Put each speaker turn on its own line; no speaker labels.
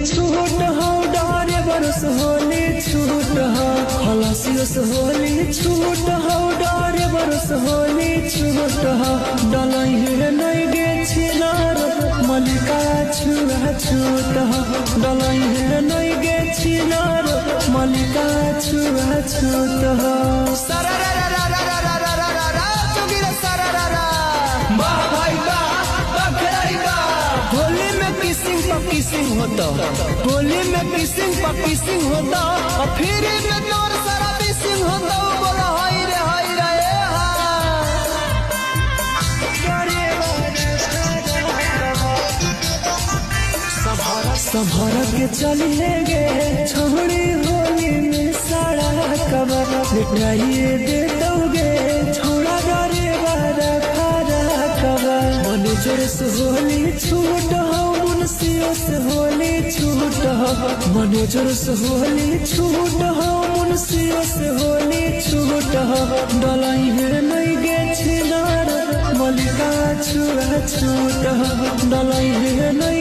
छूट हो डारे बरस होली छूट हो खलासियस होली छूट हो डारे बरस होली छूट हो डलाई है नहीं गे छिनार मलिका छुआ छूट हो डलाई है नहीं गे छिनार मलिका छुआ छूट हो किसिंग होता होली में किसिंग होता और फिर में तोर सारा बिसिंग होता बोला हाय रे संभर के चलिए गे छोड़ी होली में सारा कबर मिटाइए दे दोगे छोड़ा डरे बारा खारा कबर मैनेजर से होली छूट हो मुंशियों से होली छूट हो मैनेजर से होली छूट हो मुंशियों से होली छूट हो डलाई है नहीं गे छिनार मलिका छुआ छूट हो डलाई है नहीं